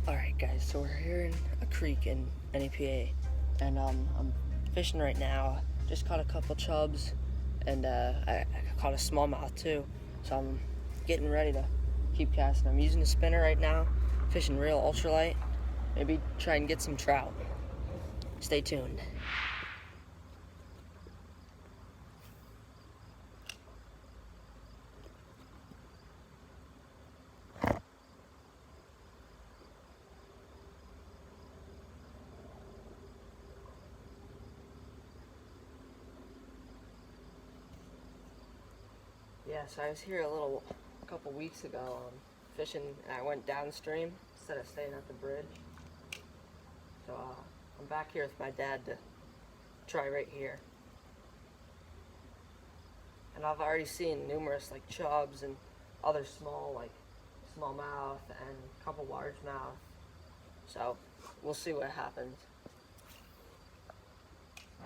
Alright guys, so we're here in a creek in NEPA, and I'm fishing right now. Just caught a couple chubs, and I caught a smallmouth too, so I'm getting ready to keep casting. I'm using a spinner right now, fishing real ultralight, maybe try and get some trout. Stay tuned. Yeah, so I was here a couple weeks ago fishing, and I went downstream instead of staying at the bridge. So I'm back here with my dad to try right here. And I've already seen numerous like chubs and other small smallmouth and a couple largemouth. So we'll see what happens.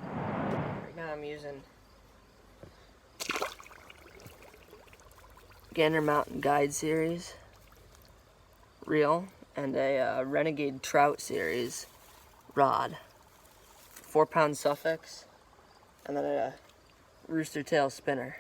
Right now I'm using Gander Mountain Guide Series reel and a Renegade Trout Series rod, 4-pound suffix, and then a rooster tail spinner.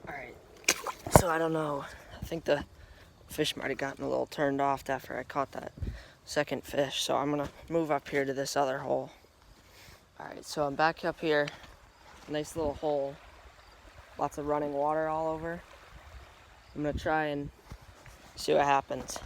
Alright, so I don't know. I think the fish might have gotten a little turned off after I caught that second fish, so I'm gonna move up here to this other hole. Alright, so I'm back up here, nice little hole, lots of running water all over. I'm gonna try and see what happens.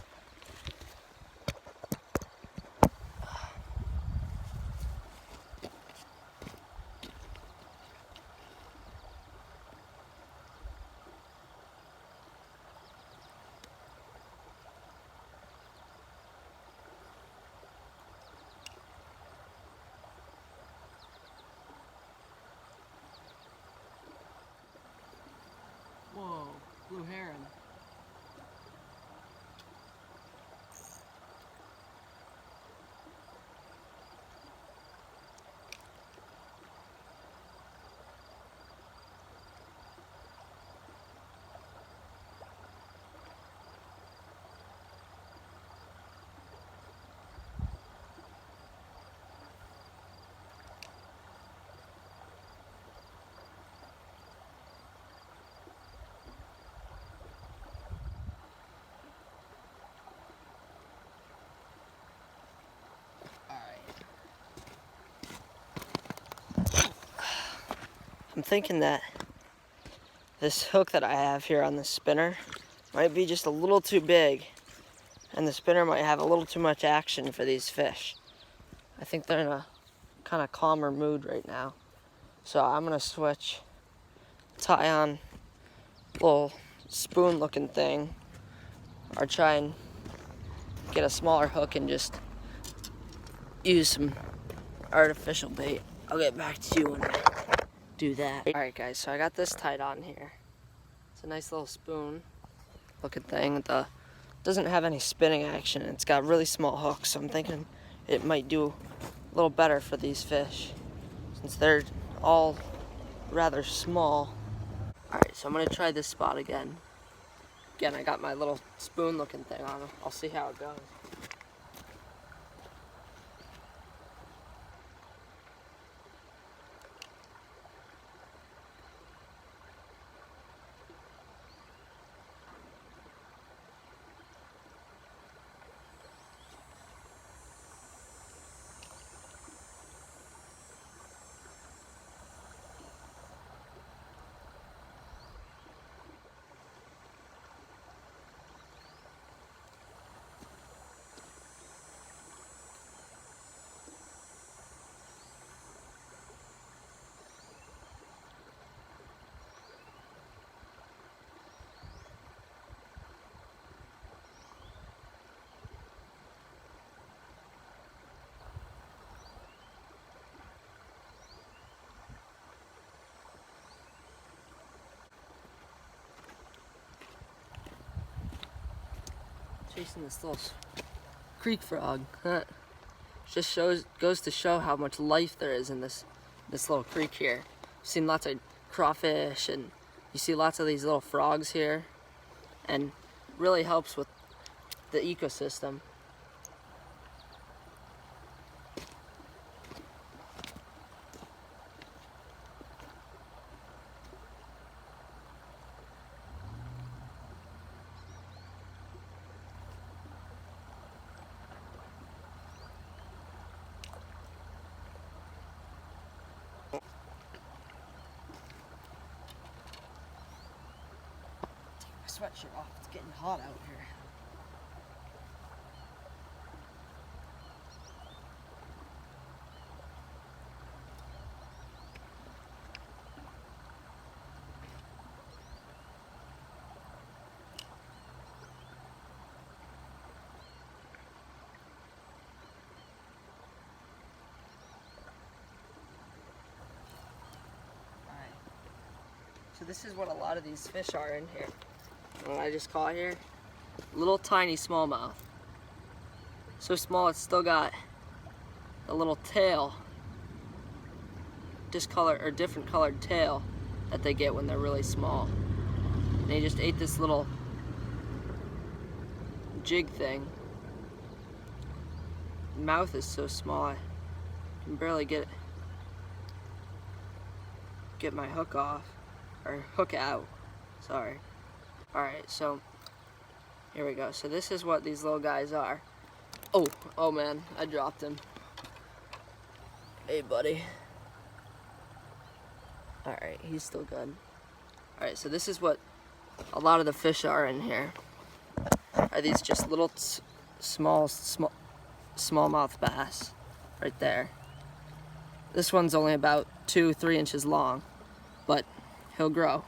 Whoa, blue heron. I'm thinking that this hook that I have here on the spinner might be just a little too big, and the spinner might have a little too much action for these fish. I think they're in a kind of calmer mood right now. So I'm gonna switch, tie on a little spoon looking thing, or try and get a smaller hook and just use some artificial bait. I'll get back to you when I do that. Alright guys, so I got this tied on here. It's a nice little spoon looking thing. It doesn't have any spinning action. It's got really small hooks, so I'm thinking it might do a little better for these fish since they're all rather small. Alright, so I'm gonna try this spot again. Again, I got my little spoon looking thing on. I'll see how it goes. Chasing this little creek frog. Just goes to show how much life there is in this little creek here. I've seen lots of crawfish, and you see lots of these little frogs here, and really helps with the ecosystem. Sweatshirt off. It's getting hot out here. Alright. So this is what a lot of these fish are in here. What I just caught here, little tiny smallmouth. So small it's still got a little tail, discolored or different colored tail that they get when they're really small. And he just ate this little jig thing. The mouth is so small I can barely get my hook off, or hook out, sorry. Alright, so here we go. So this is what these little guys are. Oh man, I dropped him. Hey buddy. Alright, he's still good. Alright, so this is what a lot of the fish are in here. Are these just little smallmouth bass right there. This one's only about 2-3 inches long, but he'll grow.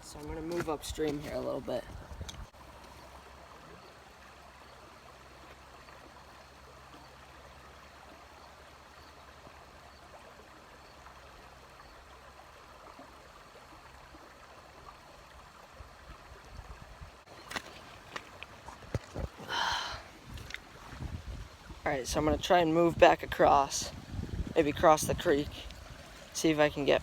So I'm going to move upstream here a little bit. Alright, so I'm going to try and move back across, maybe cross the creek, see if I can get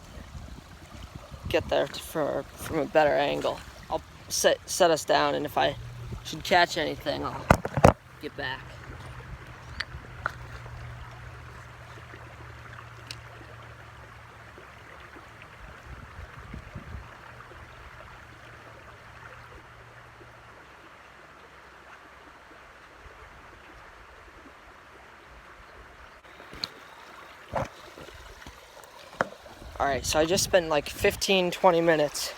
there from a better angle. I'll set us down, and if I should catch anything, I'll get back. Alright, so I just spent like 15-20 minutes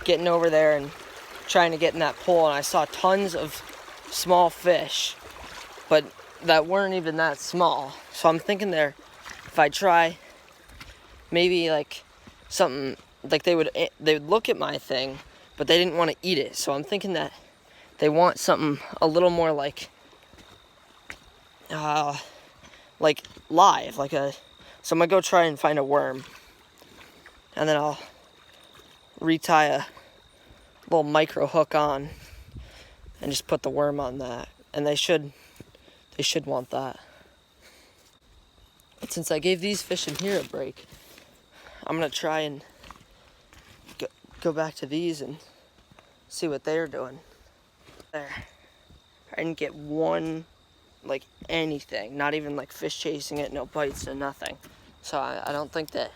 getting over there and trying to get in that pool, and I saw tons of small fish, but that weren't even that small. So I'm thinking if I try maybe like something, like they would look at my thing, but they didn't want to eat it. So I'm thinking that they want something a little more like live, so I'm gonna go try and find a worm. And then I'll retie a little micro hook on and just put the worm on that. And they should want that. But since I gave these fish in here a break, I'm gonna try and go back to these and see what they're doing. There. I didn't get one, like anything, not even like fish chasing it, no bites, no nothing. So I don't think that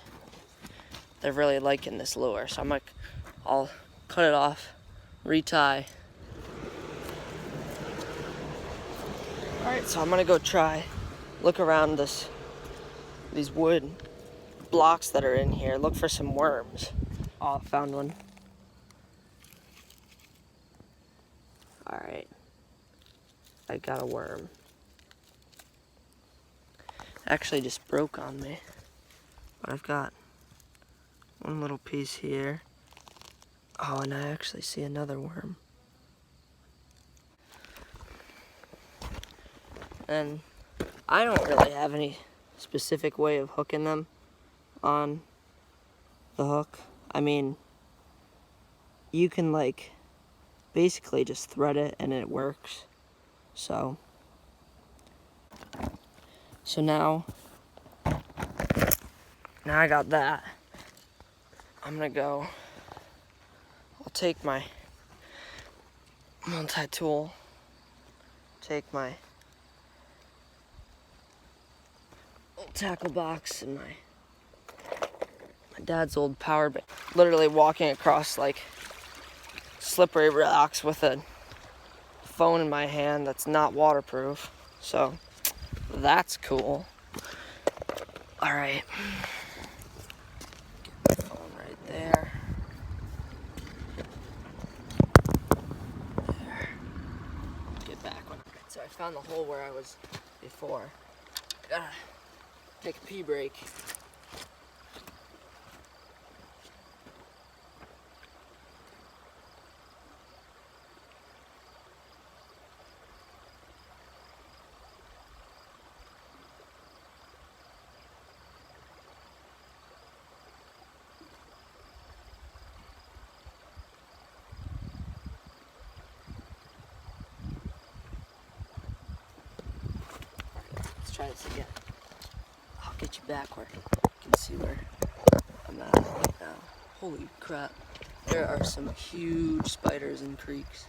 they're really liking this lure. So I'll cut it off, retie, Alright, so I'm gonna go look around these wood blocks that are in here, look for some worms. Oh, I found one. Alright, I got a worm. Actually just broke on me, but I've got one little piece here. Oh, and I actually see another worm. And I don't really have any specific way of hooking them on the hook. I mean, you can like basically just thread it and it works. So now I got that. I'm gonna go, I'll take my multi-tool, take my old tackle box and my dad's old power bank. Literally walking across like slippery rocks with a phone in my hand that's not waterproof. So that's cool. All right. Get my phone right there. There. Get back one. So I found the hole where I was before. Gotta take a pee break. Let's try this again. I'll get you back where you can see where I'm at right now. Holy crap. There are some huge spiders in creeks.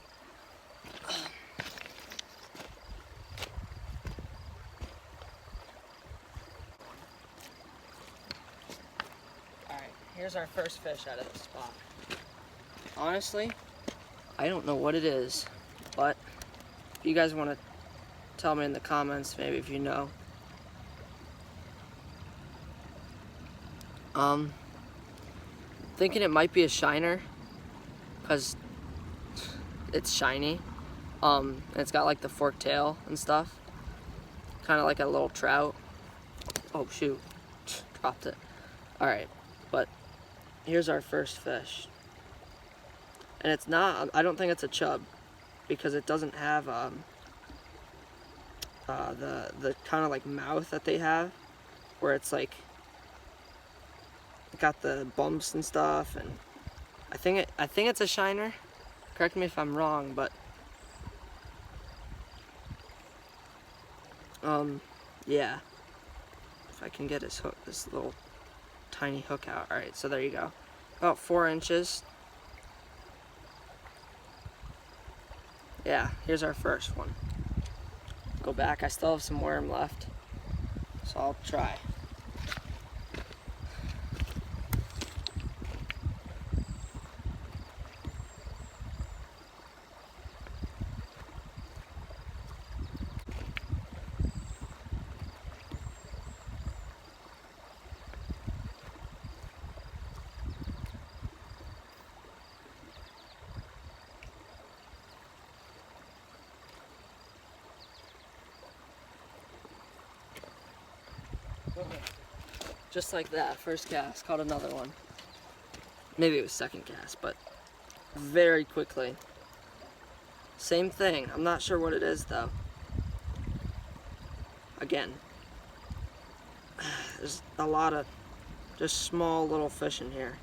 Alright, here's our first fish out of the spot. Honestly, I don't know what it is, but if you guys want to tell me in the comments, maybe if you know. Thinking it might be a shiner, because it's shiny. And it's got like the forked tail and stuff. Kind of like a little trout. Oh shoot, dropped it. Alright, but here's our first fish. And it's not, I don't think it's a chub, because it doesn't have the kind of like mouth that they have, where it's like got the bumps and stuff. And I think it's a shiner. Correct me if I'm wrong, but yeah. If I can get this little tiny hook out. All right, so there you go. About 4 inches. Yeah, here's our first one. Go back. I still have some worm left, so I'll try. Just like that, first cast, caught another one. Maybe it was second cast, but very quickly. Same thing, I'm not sure what it is though. Again, there's a lot of just small little fish in here,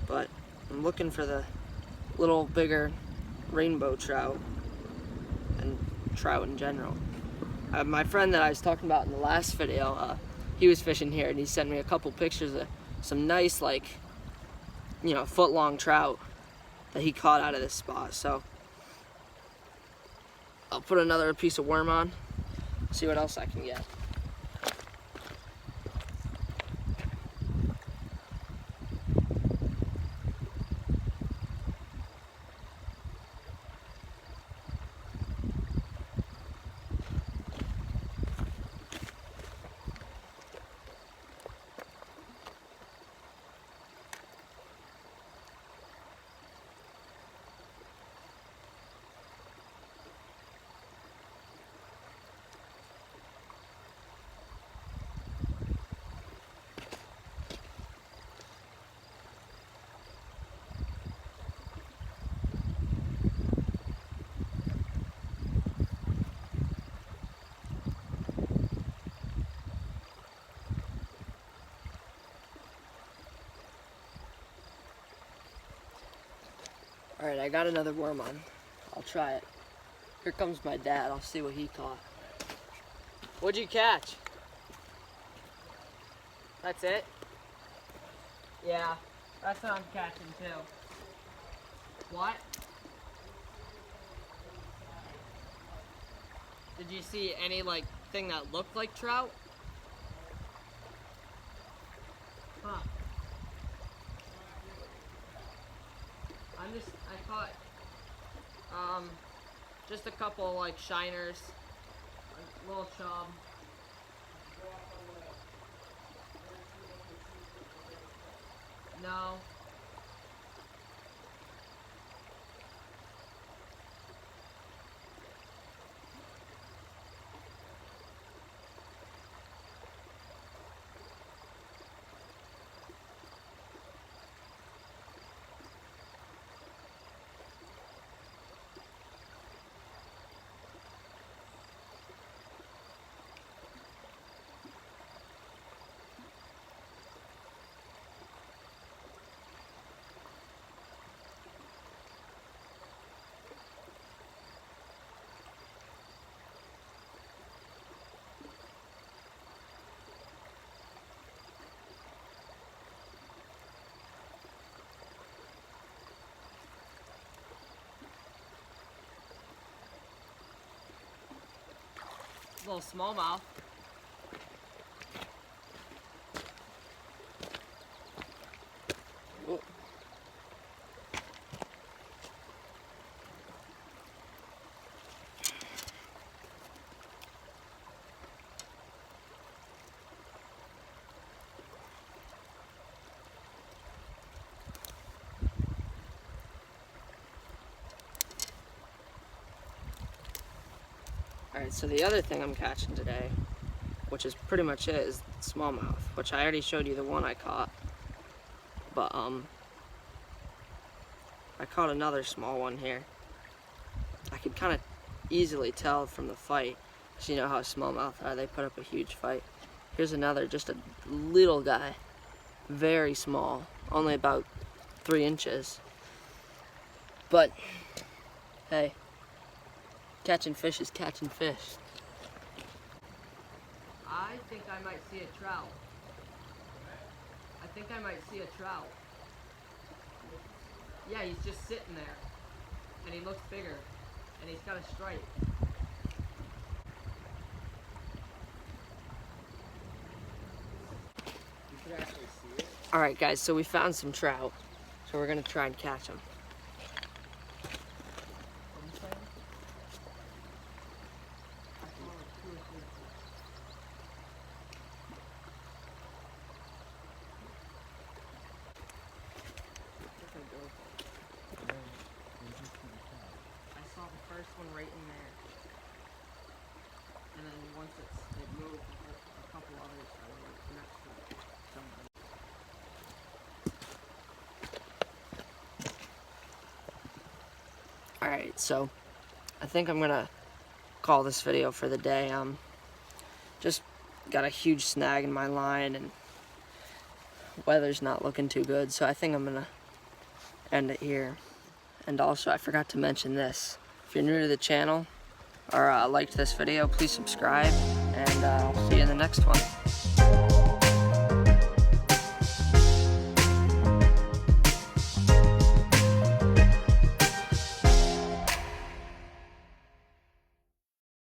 but I'm looking for the little bigger rainbow trout and trout in general. My friend that I was talking about in the last video, he was fishing here and he sent me a couple pictures of some nice, like, you know, foot-long trout that he caught out of this spot. So I'll put another piece of worm on, see what else I can get. Alright, I got another worm on. I'll try it. Here comes my dad. I'll see what he caught. What'd you catch? That's it? Yeah, that's what I'm catching too. What? Did you see any thing that looked like trout? Huh. I caught just a couple shiners, a little chub. No. Little smallmouth. Oh. Alright, so the other thing I'm catching today, which is pretty much it, is smallmouth, which I already showed you the one I caught. But, I caught another small one here. I could kind of easily tell from the fight, because you know how smallmouth are, they put up a huge fight. Here's another, just a little guy, very small, only about 3 inches. But, hey. Catching fish is catching fish. I think I might see a trout. I think I might see a trout. Yeah, he's just sitting there. And he looks bigger. And he's got a stripe. You can actually see it. Alright guys, so we found some trout. So we're gonna try and catch them. I saw the first one right in there. And then once it moved, a couple others were next to it. Alright, so I think I'm gonna call this video for the day. Just got a huge snag in my line and weather's not looking too good, so I think I'm gonna end it here. And also, I forgot to mention this. If you're new to the channel or liked this video, please subscribe, and I'll see you in the next one.